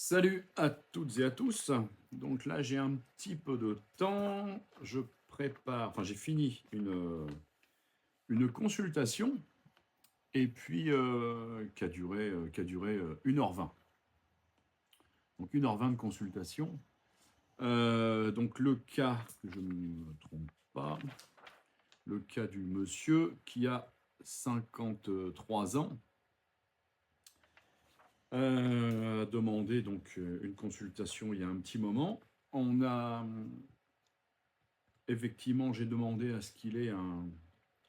Salut à toutes et à tous. Donc là, j'ai un petit peu de temps. Je prépare, enfin, j'ai fini une consultation et puis qui a duré 1h20. Donc 1h20 de consultation. Donc le cas, que je ne me trompe pas, le cas du monsieur qui a 53 ans, a demandé donc une consultation il y a un petit moment. On a Effectivement, j'ai demandé à ce qu'il ait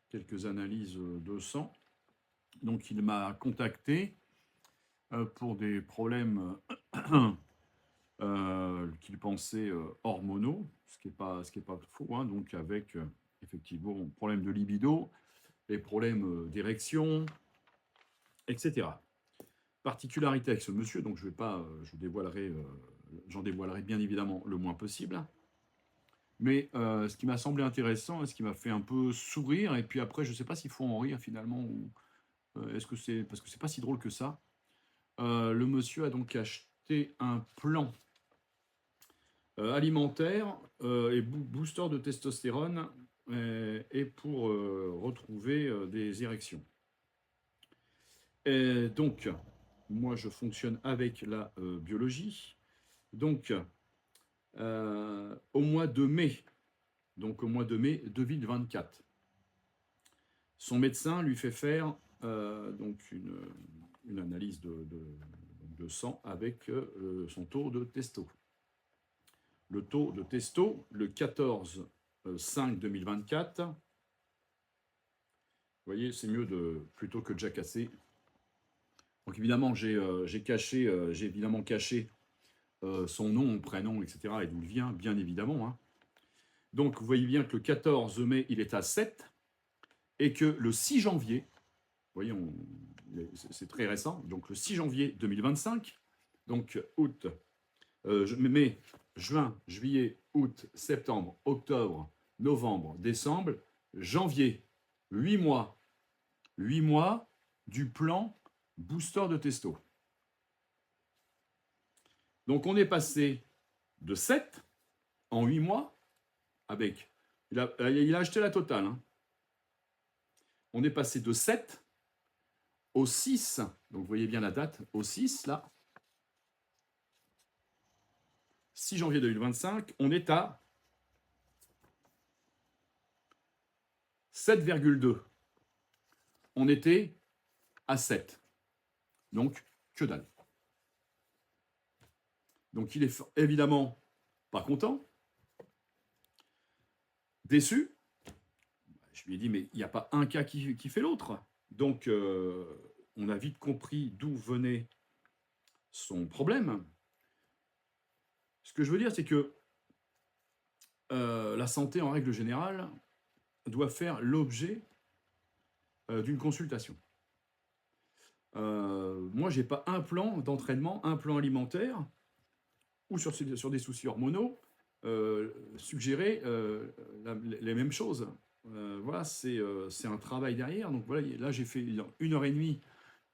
quelques analyses de sang. Donc, il m'a contacté pour des problèmes qu'il pensait hormonaux, ce qui est pas faux, hein, donc avec effectivement problème de libido, les problèmes d'érection, etc. Particularité avec ce monsieur, donc je vais pas, j'en dévoilerai bien évidemment le moins possible. Mais ce qui m'a semblé intéressant et ce qui m'a fait un peu sourire, et puis après, je ne sais pas s'il faut en rire finalement, ou est-ce que c'est. Parce que c'est pas si drôle que ça. Le monsieur a donc acheté un plan alimentaire et booster de testostérone et pour retrouver des érections. Et donc, moi, je fonctionne avec la biologie. Donc, au mois de mai, donc au mois de mai 2024. Son médecin lui fait faire donc une analyse de sang avec son taux de testo. Le taux de testo, le 14/5/2024, vous voyez, c'est mieux plutôt que de jacasser. Donc évidemment, j'ai évidemment caché son nom, prénom, etc. et d'où il vient, bien évidemment, hein. Donc vous voyez bien que le 14 mai, il est à 7 et que le 6 janvier, vous voyez, c'est très récent, donc le 6 janvier 2025, donc août, mai, juin, juillet, août, septembre, octobre, novembre, décembre, janvier, 8 mois. 8 mois du plan booster de testo. Donc on est passé de 7 en 8 mois avec. Il a acheté la totale, hein. On est passé de 7 au 6, donc vous voyez bien la date, au 6 là, 6 janvier 2025, on est à 7,2. On était à 7. Donc, que dalle. Donc, il est évidemment pas content, déçu. Je lui ai dit, mais il n'y a pas un cas qui fait l'autre. Donc, on a vite compris d'où venait son problème. Ce que je veux dire, c'est que la santé, en règle générale, doit faire l'objet d'une consultation. Moi, j'ai pas un plan d'entraînement, un plan alimentaire, ou sur des soucis hormonaux, suggérer les mêmes choses. Voilà, c'est un travail derrière. Donc voilà, là j'ai fait 1h30,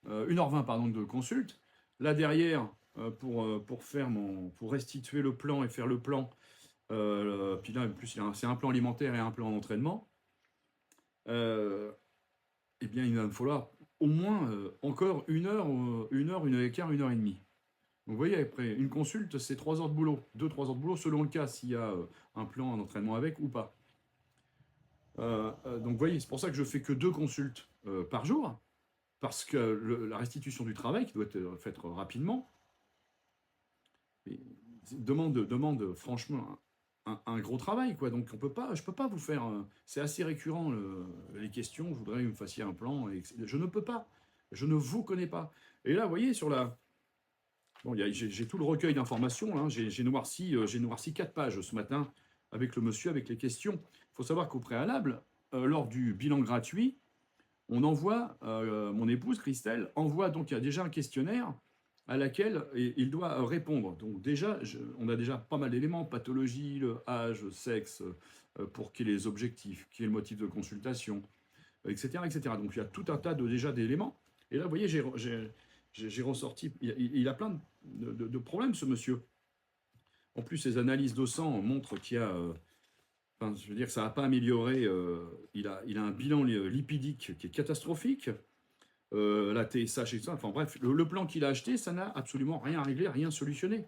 1h20 pardon, de consulte. Là derrière, pour restituer le plan et faire le plan, puis là en plus c'est un plan alimentaire et un plan d'entraînement, eh bien il va me falloir au moins encore 1 heure, 1 heure, 1 heure et quart, 1h30. Donc vous voyez, après une consulte, c'est 3 heures de boulot, 2-3 heures de boulot selon le cas, s'il y a un plan d'entraînement avec ou pas. Donc vous voyez, c'est pour ça que je fais que 2 consultes par jour, parce que la restitution du travail, qui doit être faite rapidement, demande franchement un gros travail, quoi. Donc je peux pas vous faire. C'est assez récurrent les questions. Je voudrais que vous me fassiez un plan. Je ne peux pas. Je ne vous connais pas. Et là, vous voyez sur la. Bon, j'ai tout le recueil d'informations, hein. J'ai noirci 4 pages ce matin avec le monsieur, avec les questions. Il faut savoir qu'au préalable, lors du bilan gratuit, on envoie, mon épouse Christelle envoie donc il y a déjà un questionnaire à laquelle il doit répondre. Donc déjà, on a déjà pas mal d'éléments, pathologie, le âge, le sexe, pour qu'il y ait les objectifs, qu'il y ait le motif de consultation, etc., etc. Donc il y a tout un tas déjà d'éléments. Et là, vous voyez, j'ai ressorti. Il a plein de problèmes, ce monsieur. En plus, ses analyses de sang montrent qu'il y a. Enfin, je veux dire, ça n'a pas amélioré. Il a un bilan lipidique qui est catastrophique. La TSH et tout ça. Enfin bref, le plan qu'il a acheté, ça n'a absolument rien réglé, rien solutionné.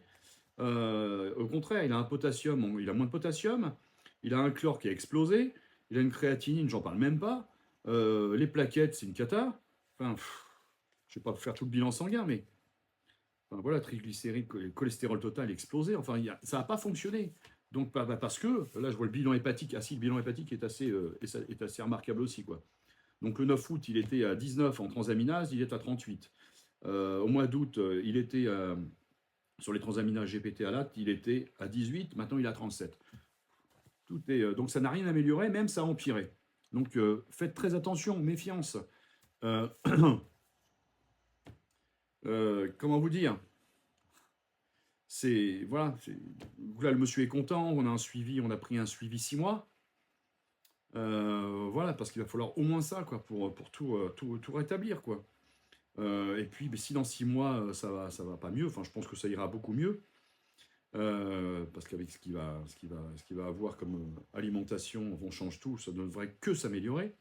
Au contraire, il a un potassium, il a moins de potassium, il a un chlore qui a explosé, il a une créatinine, j'en parle même pas. Les plaquettes, c'est une cata. Enfin, je ne vais pas faire tout le bilan sanguin, mais enfin, voilà, triglycérides, cholestérol total explosé. Enfin, ça n'a pas fonctionné. Donc, parce que, là, je vois le bilan hépatique. Ah si, le bilan hépatique est assez remarquable aussi, quoi. Donc, le 9 août, il était à 19 en transaminase, il est à 38. Au mois d'août, il était sur les transaminases GPT à l'acte, il était à 18, maintenant il est à 37. Donc, ça n'a rien amélioré, même ça a empiré. Donc, faites très attention, méfiance. Euh, comment vous dire? Voilà, là, le monsieur est content, on a un suivi, on a pris un suivi 6 mois. Voilà, parce qu'il va falloir au moins ça, quoi, pour tout rétablir, quoi. Et puis, mais si dans 6 mois, ça va pas mieux, enfin, je pense que ça ira beaucoup mieux, parce qu'avec ce qu'il va avoir comme alimentation, on change tout, ça ne devrait que s'améliorer.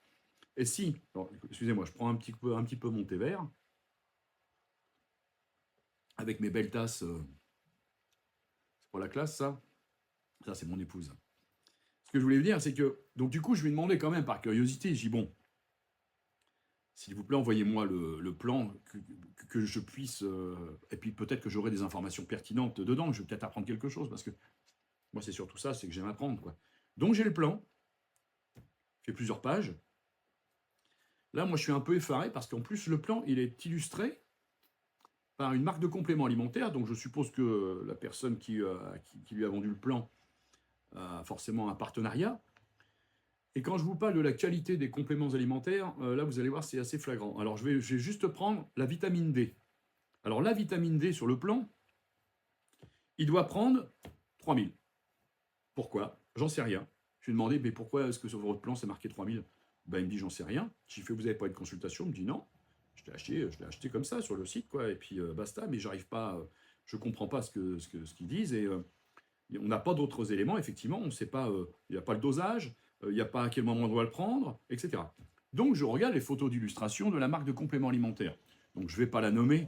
Et si, excusez-moi, je prends un petit peu mon thé vert, avec mes belles tasses, c'est pour la classe, ça. Ça, c'est mon épouse. Ce que je voulais vous dire, c'est que, donc du coup, je lui ai demandé quand même par curiosité, je dis bon, s'il vous plaît, envoyez-moi le plan que je puisse, et puis peut-être que j'aurai des informations pertinentes dedans, que je vais peut-être apprendre quelque chose, parce que moi, c'est surtout ça, c'est que j'aime apprendre, quoi. Donc j'ai le plan, fait plusieurs pages. Là, moi, je suis un peu effaré, parce qu'en plus, le plan, il est illustré par une marque de complément alimentaire, donc je suppose que la personne qui lui a vendu le plan a forcément un partenariat. Et quand je vous parle de la qualité des compléments alimentaires, là, vous allez voir, c'est assez flagrant. Alors, je vais juste prendre la vitamine D. Alors, la vitamine D sur le plan, il doit prendre 3000. Pourquoi? J'en sais rien. Je lui ai demandé, mais pourquoi est-ce que sur votre plan, c'est marqué 3000? Ben, il me dit, j'en sais rien. J'ai fait, vous n'avez pas eu de consultation? Il me dit, non. Je l'ai acheté comme ça sur le site, quoi. Et puis, basta, mais j'arrive pas, je ne comprends pas ce qu'ils disent. Et on n'a pas d'autres éléments, effectivement. On ne sait pas, il n'y a pas le dosage, il n'y a pas à quel moment on doit le prendre, etc. Donc, je regarde les photos d'illustration de la marque de complément alimentaire. Donc, je ne vais pas la nommer.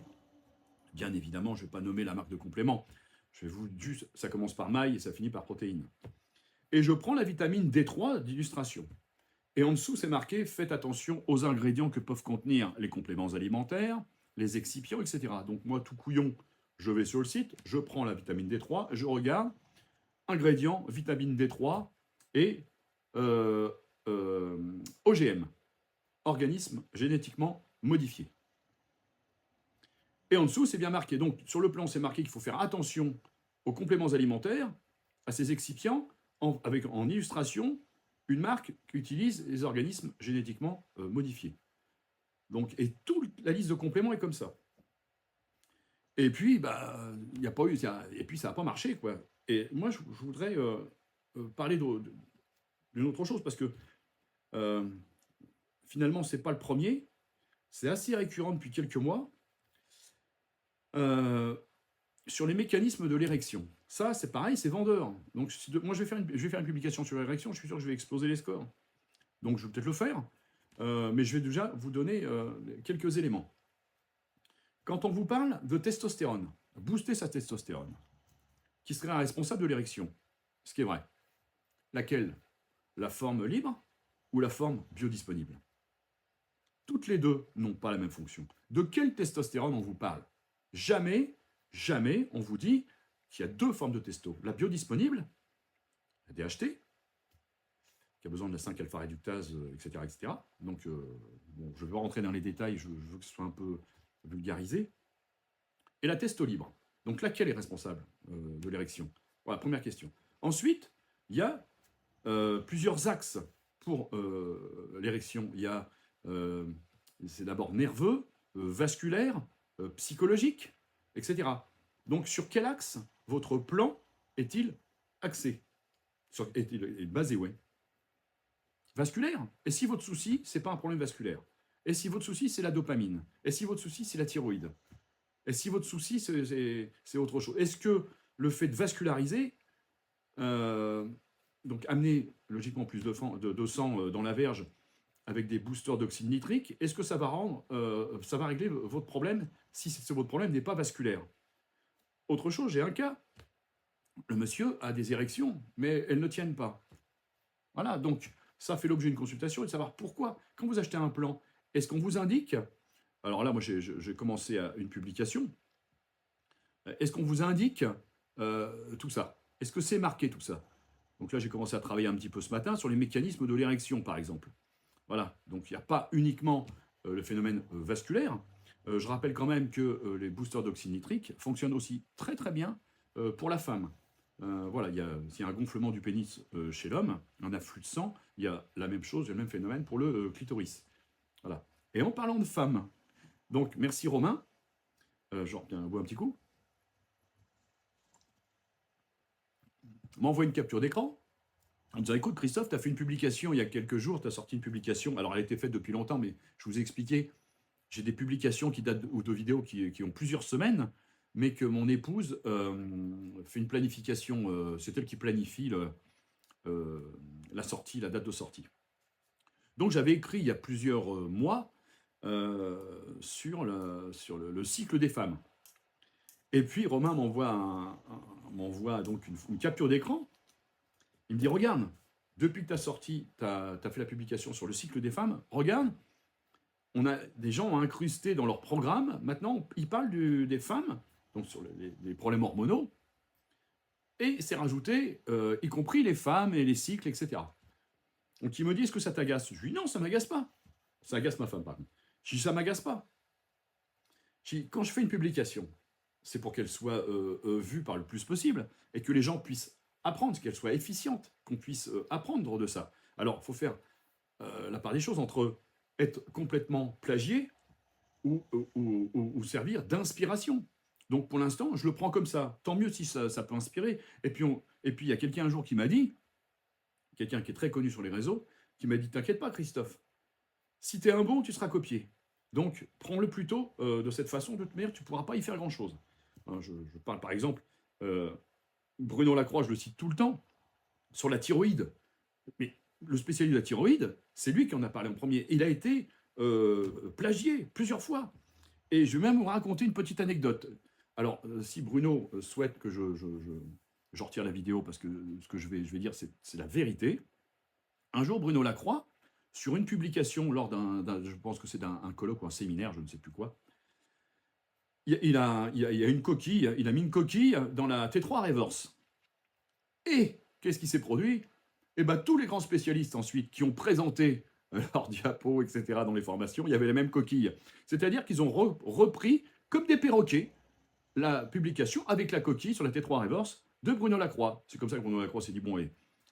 Bien évidemment, je ne vais pas nommer la marque de complément. Je vais vous juste, ça commence par maille et ça finit par protéines. Et je prends la vitamine D3 d'illustration. Et en dessous, c'est marqué, faites attention aux ingrédients que peuvent contenir les compléments alimentaires, les excipients, etc. Donc moi, tout couillon, je vais sur le site, je prends la vitamine D3, je regarde, ingrédients, vitamine D3 et OGM, organisme génétiquement modifié. Et en dessous, c'est bien marqué. Donc sur le plan, c'est marqué qu'il faut faire attention aux compléments alimentaires, à ces excipients, en illustration, une marque qui utilise les organismes génétiquement modifiés. Donc, et toute la liste de compléments est comme ça. Et puis, bah, y a pas eu, et puis ça n'a pas marché, quoi. Et moi, je voudrais parler d'une autre chose, parce que finalement, ce n'est pas le premier. C'est assez récurrent depuis quelques mois. Sur les mécanismes de l'érection. Ça, c'est pareil, c'est vendeur. Donc, moi, je vais faire une publication sur l'érection, je suis sûr que je vais exploser les scores. Donc, je vais peut-être le faire, mais je vais déjà vous donner quelques éléments. Quand on vous parle de testostérone, booster sa testostérone, qui serait responsable de l'érection, ce qui est vrai. Laquelle? La forme libre ou la forme biodisponible? Toutes les deux n'ont pas la même fonction. De quelle testostérone on vous parle? Jamais on vous dit qu'il y a deux formes de testo. La biodisponible, la DHT, qui a besoin de la 5-alpha-réductase, etc., etc. Donc, bon, je ne vais pas rentrer dans les détails, je veux que ce soit un peu vulgarisé. Et la testo libre. Donc, laquelle est responsable de l'érection? Voilà, première question. Ensuite, il y a plusieurs axes pour l'érection. Il y a, c'est d'abord nerveux, vasculaire, psychologique, etc. Donc, sur quel axe votre plan est-il axé? Est-il basé, ouais. Vasculaire? Et si votre souci, c'est pas un problème vasculaire? Et si votre souci, c'est la dopamine? Et si votre souci, c'est la thyroïde? Et si votre souci, c'est autre chose. Est-ce que le fait de vasculariser, euh, donc amener logiquement plus de sang dans la verge avec des boosters d'oxyde nitrique, est-ce que ça va régler votre problème si votre problème n'est pas vasculaire? Autre chose, j'ai un cas. Le monsieur a des érections, mais elles ne tiennent pas. Voilà, donc ça fait l'objet d'une consultation et de savoir pourquoi. Quand vous achetez un plan, est-ce qu'on vous indique, alors là, moi j'ai commencé à une publication, est-ce qu'on vous indique tout ça? Est-ce que c'est marqué tout ça? Donc là, j'ai commencé à travailler un petit peu ce matin sur les mécanismes de l'érection, par exemple. Voilà, donc il n'y a pas uniquement le phénomène vasculaire. Je rappelle quand même que les boosters d'oxyde nitrique fonctionnent aussi très très bien pour la femme. Voilà, s'il y a un gonflement du pénis chez l'homme, un afflux de sang, il y a la même chose, il y a le même phénomène pour le clitoris. Voilà. Et en parlant de femmes, donc merci Romain, je bois un petit coup, m'envoie une capture d'écran en disant écoute Christophe, tu as fait une publication il y a quelques jours, tu as sorti une publication, alors elle a été faite depuis longtemps, mais je vous ai expliqué, j'ai des publications qui datent, ou de vidéos qui ont plusieurs semaines, mais que mon épouse fait une planification, c'est elle qui planifie la sortie, la date de sortie. Donc j'avais écrit il y a plusieurs mois sur le cycle des femmes. Et puis Romain m'envoie donc une capture d'écran. Il me dit regarde, depuis que tu as sorti, tu as fait la publication sur le cycle des femmes, regarde, on a des gens incrustés dans leur programme. Maintenant, ils parlent des femmes, donc sur les problèmes hormonaux, et c'est rajouté, y compris les femmes et les cycles, etc. Donc il me dit, est-ce que ça t'agace? Je lui dis, non, ça m'agace pas. Ça agace ma femme, par contre. Je dis, ça m'agace pas. Je dis, quand je fais une publication, c'est pour qu'elle soit vue par le plus possible, et que les gens puissent apprendre, qu'elle soit efficiente, qu'on puisse apprendre de ça. Alors, il faut faire la part des choses entre être complètement plagié ou servir d'inspiration. Donc pour l'instant, je le prends comme ça. Tant mieux si ça peut inspirer. Et puis il y a quelqu'un un jour qui m'a dit, quelqu'un qui est très connu sur les réseaux, qui m'a dit, t'inquiète pas Christophe, si t'es un bon, tu seras copié. Donc prends-le plutôt de cette façon, de toute manière, tu ne pourras pas y faire grand-chose. Je parle par exemple, Bruno Lacroix, je le cite tout le temps, sur la thyroïde. Mais le spécialiste de la thyroïde, c'est lui qui en a parlé en premier. Il a été plagié plusieurs fois. Et je vais même vous raconter une petite anecdote. Alors, si Bruno souhaite que je retire la vidéo, parce que ce que je vais dire, c'est la vérité. Un jour, Bruno Lacroix, sur une publication lors je pense que c'est d'un colloque ou un séminaire, je ne sais plus quoi, il a une coquille, il a mis une coquille dans la T3 Reverse. Et qu'est-ce qui s'est produit? Eh bien, tous les grands spécialistes ensuite qui ont présenté leurs diapos, etc., dans les formations, il y avait la même coquille. C'est-à-dire qu'ils ont repris, comme des perroquets, la publication avec la coquille sur la T3 Reverse de Bruno Lacroix. C'est comme ça que Bruno Lacroix s'est dit, bon,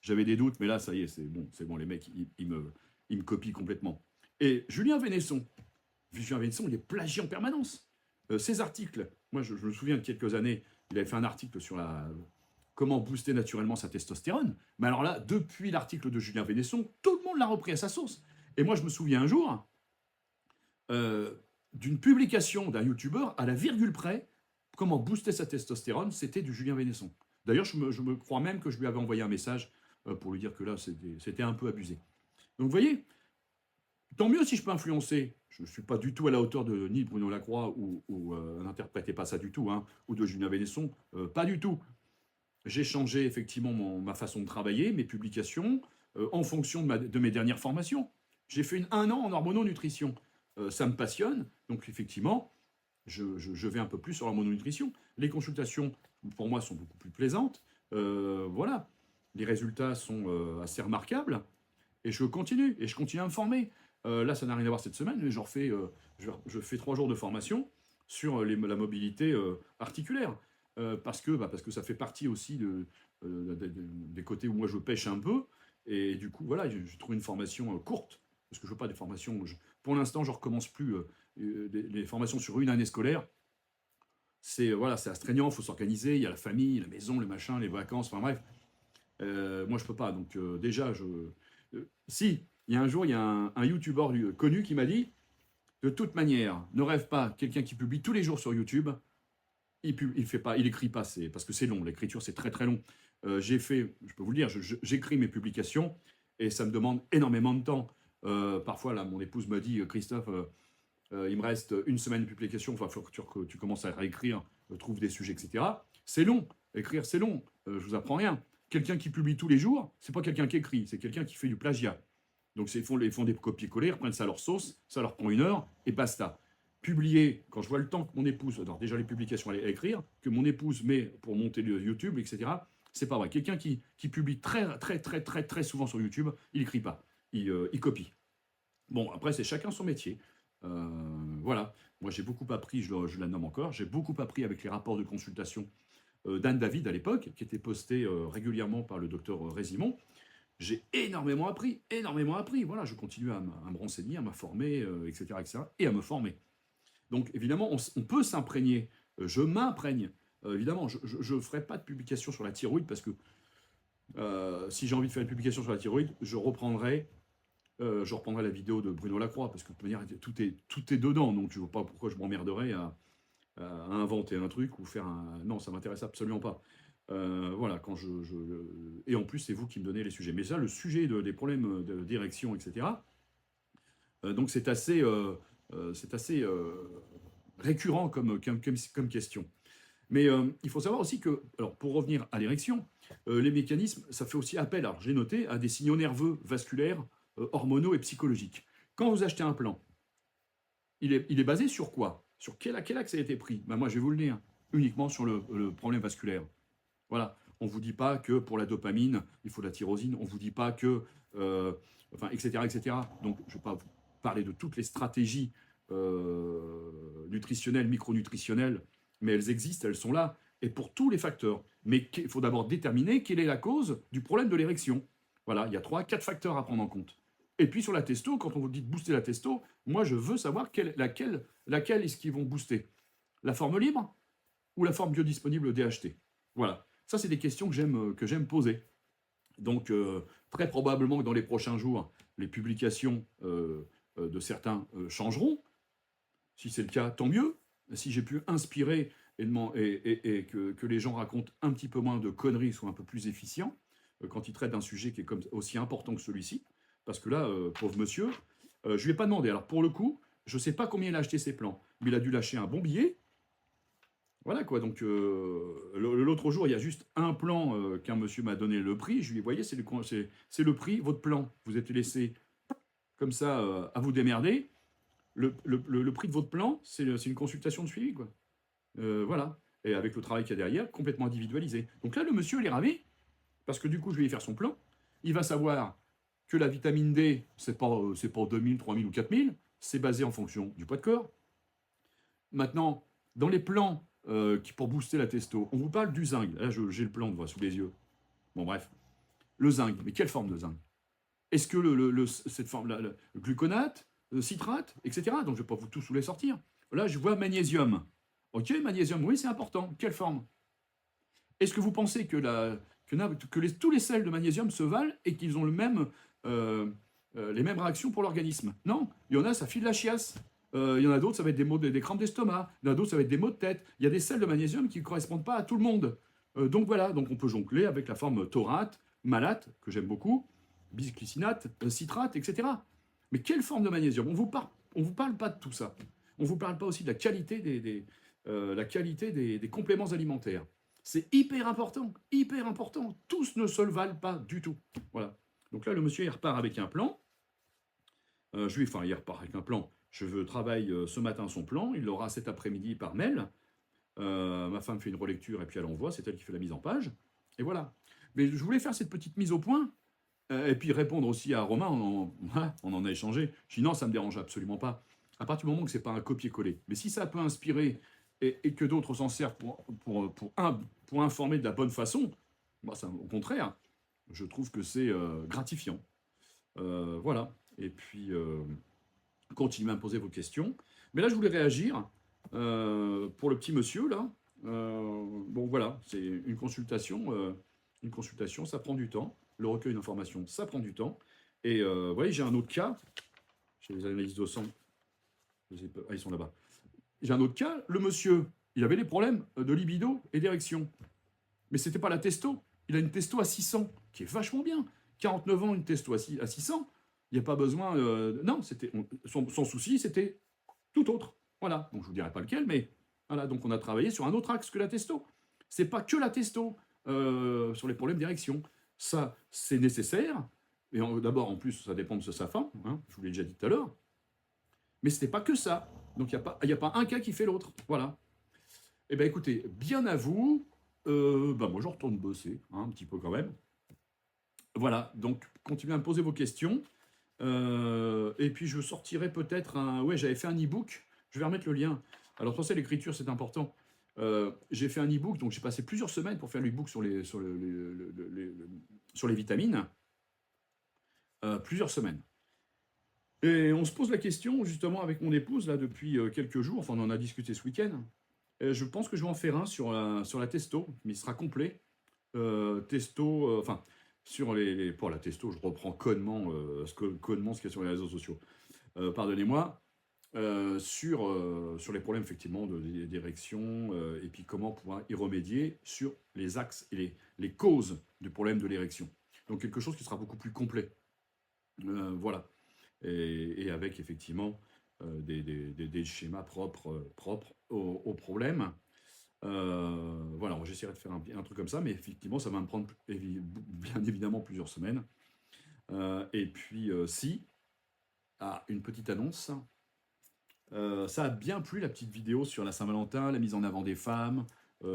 j'avais des doutes, mais là, ça y est, c'est bon, les mecs, ils me copient complètement. Et Julien Vénesson, il est plagié en permanence. Ces articles, moi, je me souviens de quelques années, il avait fait un article sur comment booster naturellement sa testostérone. Mais alors là, depuis l'article de Julien Vénesson, tout le monde l'a repris à sa sauce. Et moi, je me souviens un jour d'une publication d'un youtubeur à la virgule près, comment booster sa testostérone, c'était du Julien Vénesson. D'ailleurs, je me crois même que je lui avais envoyé un message pour lui dire que là, c'était un peu abusé. Donc, vous voyez, tant mieux si je peux influencer. Je ne suis pas du tout à la hauteur de ni de Bruno Lacroix, ou n'interprétez pas ça du tout, hein, ou de Julien Vénesson, pas du tout. J'ai changé effectivement ma façon de travailler, mes publications, en fonction de mes dernières formations. J'ai fait un an en hormononutrition. Ça me passionne, donc effectivement, je vais un peu plus sur l'hormononutrition. Les consultations, pour moi, sont beaucoup plus plaisantes. Voilà, les résultats sont assez remarquables. Et je continue à me former. Là, ça n'a rien à voir cette semaine, mais je fais 3 jours de formation sur la mobilité articulaire. Parce que ça fait partie aussi des côtés où moi je pêche un peu. Et du coup, voilà, j'ai trouvé une formation courte, parce que je veux pas des formations. Pour l'instant, je recommence plus les formations sur une année scolaire. C'est astreignant, il faut s'organiser. Il y a la famille, la maison, le machin, les vacances, enfin bref. Moi, je peux pas. Donc déjà, si, il y a un jour, il y a un youtubeur connu qui m'a dit, De toute manière, ne rêve pas, quelqu'un qui publie tous les jours sur YouTube, il fait pas, il écrit pas, parce que c'est long, l'écriture c'est très très long. J'ai fait, je peux vous le dire, j'écris mes publications et ça me demande énormément de temps. Parfois, là, mon épouse me dit, Christophe, il me reste une semaine de publication, il faut que tu commences à réécrire, trouve des sujets, etc. C'est long, écrire c'est long, je vous apprends rien. Quelqu'un qui publie tous les jours, c'est pas quelqu'un qui écrit, c'est quelqu'un qui fait du plagiat. Donc ils font des copier-coller, reprennent ça à leur sauce, ça leur prend 1 heure, et basta. Publier, quand je vois le temps que mon épouse, alors déjà les publications à écrire, que mon épouse met pour monter le YouTube, etc., c'est pas vrai. Quelqu'un qui publie très souvent sur YouTube, il écrit pas, il copie. Bon, après, c'est chacun son métier. Voilà. Moi, j'ai beaucoup appris, je la nomme encore, j'ai beaucoup appris avec les rapports de consultation d'Anne David à l'époque, qui étaient postés régulièrement par le docteur Résimond. J'ai énormément appris, énormément appris. Voilà, je continue à me renseigner, à m'informer, etc., et à me former. Donc, évidemment, on peut s'imprégner. Je m'imprègne. Évidemment, je ne ferai pas de publication sur la thyroïde parce que si j'ai envie de faire une publication sur la thyroïde, je reprendrai la vidéo de Bruno Lacroix parce que de toute manière, tout est dedans. Donc, je ne vois pas pourquoi je m'emmerderais à inventer un truc ou faire un. Non, ça ne m'intéresse absolument pas. Voilà, et en plus, c'est vous qui me donnez les sujets. Mais ça, le sujet des problèmes de d'érection, etc. Donc, c'est assez récurrent comme question. Mais il faut savoir aussi que, alors pour revenir à l'érection, les mécanismes, ça fait aussi appel, alors j'ai noté, à des signaux nerveux, vasculaires, hormonaux et psychologiques. Quand vous achetez un plan, il est basé sur quoi? Sur quel axe a été pris? Ben moi, je vais vous le dire, uniquement sur le problème vasculaire. Voilà. On ne vous dit pas que pour la dopamine, il faut de la tyrosine. On ne vous dit pas que... etc., etc. Donc, je ne vais pas vous parler de toutes les stratégies nutritionnelles, micronutritionnelles, mais elles existent, elles sont là, et pour tous les facteurs. Mais il faut d'abord déterminer quelle est la cause du problème de l'érection. Voilà, il y a 3-4 facteurs à prendre en compte. Et puis sur la testo, quand on vous dit de booster la testo, moi je veux savoir laquelle est-ce qu'ils vont booster. La forme libre ou la forme biodisponible DHT. Voilà. Ça, c'est des questions que j'aime poser. Donc, très probablement que dans les prochains jours, les publications de certains changeront. Si c'est le cas, tant mieux. Si j'ai pu inspirer et que les gens racontent un petit peu moins de conneries, soient un peu plus efficients quand ils traitent d'un sujet qui est aussi important que celui-ci. Parce que là, pauvre monsieur, je ne lui ai pas demandé. Alors, pour le coup, je ne sais pas combien il a acheté ses plans, mais il a dû lâcher un bon billet. Voilà quoi, donc l'autre jour, il y a juste un plan qu'un monsieur m'a donné le prix. Je lui ai dit, voyez, c'est le prix, votre plan. Vous êtes laissé comme ça à vous démerder. Le prix de votre plan, c'est une consultation de suivi, quoi. Voilà. Et avec le travail qu'il y a derrière, complètement individualisé. Donc là, le monsieur, il est ravi, parce que du coup, je vais lui faire son plan. Il va savoir que la vitamine D, c'est pas 2000, 3000 ou 4000, c'est basé en fonction du poids de corps. Maintenant, dans les plans pour booster la testo, on vous parle du zinc. Là, j'ai le plan sous les yeux. Bon, bref. Le zinc, mais quelle forme de zinc? Est-ce que cette forme, le gluconate, le citrate, etc. Donc, je ne vais pas vous tous les sortir. Là, je vois magnésium. Ok, magnésium, oui, c'est important. Quelle forme? Est-ce que vous pensez que tous les sels de magnésium se valent et qu'ils ont les mêmes réactions pour l'organisme? Non, il y en a, ça file la chiasse. Il y en a d'autres, ça va être des crampes d'estomac. Il y en a d'autres, ça va être des maux de tête. Il y a des sels de magnésium qui ne correspondent pas à tout le monde. Donc voilà, donc on peut jongler avec la forme taurate, malate, que j'aime beaucoup, bisglycinate, citrate, etc. Mais quelle forme de magnésium? On vous parle pas de tout ça. On vous parle pas aussi de la qualité des compléments alimentaires. C'est hyper important, hyper important. Tous ne se le valent pas du tout. Voilà. Donc là, le monsieur, il repart avec un plan. Il repart avec un plan. Je travaille ce matin son plan. Il l'aura cet après-midi par mail. Ma femme fait une relecture et puis elle envoie. C'est elle qui fait la mise en page. Et voilà. Mais je voulais faire cette petite mise au point. Et puis répondre aussi à Romain. On en a échangé. Je dis non, ça ne me dérange absolument pas. À partir du moment que ce n'est pas un copier-coller. Mais si ça peut inspirer et que d'autres s'en servent pour informer de la bonne façon, moi, au contraire, je trouve que c'est gratifiant. Voilà. Et puis, continuez à me poser vos questions. Mais là, je voulais réagir pour le petit monsieur, là. Bon, voilà, c'est une consultation. Une consultation, ça prend du temps. Le recueil d'informations, ça prend du temps. Et vous voyez, j'ai un autre cas. J'ai les analyses de sang Ah, ils sont là-bas. J'ai un autre cas, le monsieur, il avait des problèmes de libido et d'érection. Mais c'était pas la testo. Il a une testo à 600, qui est vachement bien. 49 ans, une testo à 600. Il n'y a pas besoin. Non, son souci, c'était tout autre. Voilà. Donc je vous dirai pas lequel, mais voilà. Donc on a travaillé sur un autre axe que la testo. C'est pas que la testo sur les problèmes d'érection. Ça, c'est nécessaire. Et d'abord, en plus, ça dépend de sa femme. Hein, je vous l'ai déjà dit tout à l'heure. Mais ce n'est pas que ça. Donc il n'y a pas un cas qui fait l'autre. Voilà. Eh bien écoutez, bien à vous. Moi je retourne bosser, hein, un petit peu quand même. Voilà, donc continuez à me poser vos questions. Et puis je sortirai peut-être un... Ouais, j'avais fait un e-book. Je vais remettre le lien. Alors pour ça, l'écriture, c'est important. J'ai fait un e-book, donc j'ai passé plusieurs semaines pour faire l'e-book sur les vitamines. Plusieurs semaines. Et on se pose la question, justement, avec mon épouse, là, depuis quelques jours, enfin, on en a discuté ce week-end. Je pense que je vais en faire un sur la testo, mais il sera complet. Testo, enfin, sur pour la testo, je reprends connement ce qu'il y a sur les réseaux sociaux. Pardonnez-moi. Sur les problèmes, effectivement, d'érection, et puis comment pouvoir y remédier sur les axes et les causes du problème de l'érection. Donc, quelque chose qui sera beaucoup plus complet. Voilà. Et avec effectivement des schémas propres au problème. Voilà, j'essaierai de faire un truc comme ça, mais effectivement, ça va me prendre bien évidemment plusieurs semaines. Et puis, une petite annonce. Ça a bien plu, la petite vidéo sur la Saint-Valentin, la mise en avant des femmes.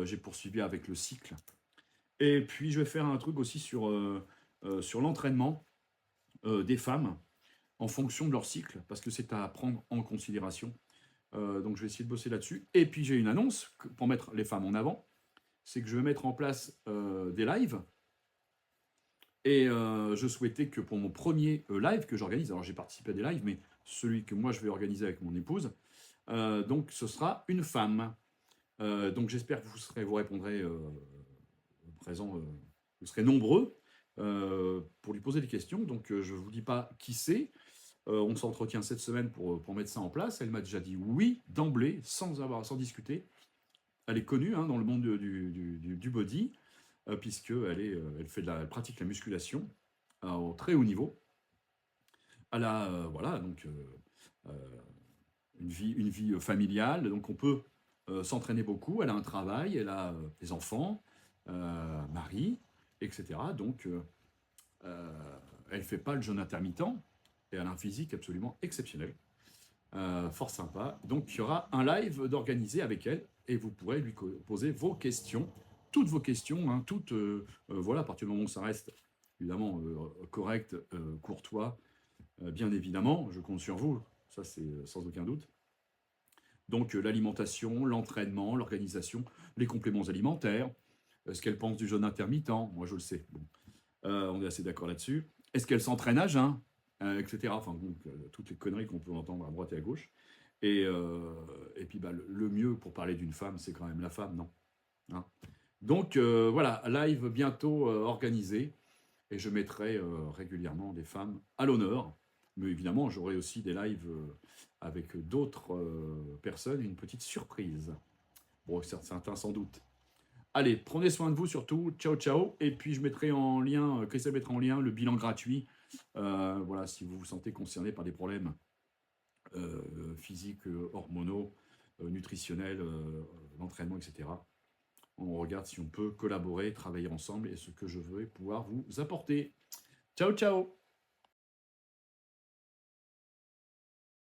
J'ai poursuivi avec le cycle. Et puis, je vais faire un truc aussi sur l'entraînement des femmes en fonction de leur cycle, parce que c'est à prendre en considération. Donc je vais essayer de bosser là-dessus. Et puis j'ai une annonce pour mettre les femmes en avant, c'est que je vais mettre en place des lives. Et je souhaitais que pour mon premier live que j'organise, alors j'ai participé à des lives, mais celui que moi je vais organiser avec mon épouse, donc ce sera une femme. Donc j'espère que vous répondrez présent, vous serez nombreux pour lui poser des questions. Donc je ne vous dis pas qui c'est. On s'entretient cette semaine pour mettre ça en place. Elle m'a déjà dit oui d'emblée, sans discuter. Elle est connue dans le monde du body, puisqu'elle elle pratique la musculation au très haut niveau. Elle a voilà, donc, une vie familiale, donc on peut s'entraîner beaucoup. Elle a un travail, elle a des enfants, mari, etc. Donc elle ne fait pas le jeûne intermittent. Et elle a un physique absolument exceptionnel, fort sympa. Donc il y aura un live d'organiser avec elle, et vous pourrez lui poser vos questions, toutes vos questions, hein, toutes, voilà, à partir du moment où ça reste évidemment correct, courtois, bien évidemment, je compte sur vous, ça c'est sans aucun doute. Donc l'alimentation, l'entraînement, l'organisation, les compléments alimentaires, ce qu'elle pense du jeûne intermittent, moi je le sais, bon. On est assez d'accord là-dessus. Est-ce qu'elle s'entraîne à jeun, etc. Enfin, donc, toutes les conneries qu'on peut entendre à droite et à gauche. Et puis, le mieux pour parler d'une femme, c'est quand même la femme, non, hein. Donc, voilà, live bientôt organisé. Et je mettrai régulièrement des femmes à l'honneur. Mais évidemment, j'aurai aussi des lives avec d'autres personnes, une petite surprise. Bon, certains sans doute. Allez, prenez soin de vous surtout. Ciao, ciao. Et puis, je mettrai en lien, Christelle mettra en lien le bilan gratuit. Voilà, si vous vous sentez concerné par des problèmes physiques, hormonaux, nutritionnels, l'entraînement, etc. On regarde si on peut collaborer, travailler ensemble et ce que je vais pouvoir vous apporter. Ciao, ciao.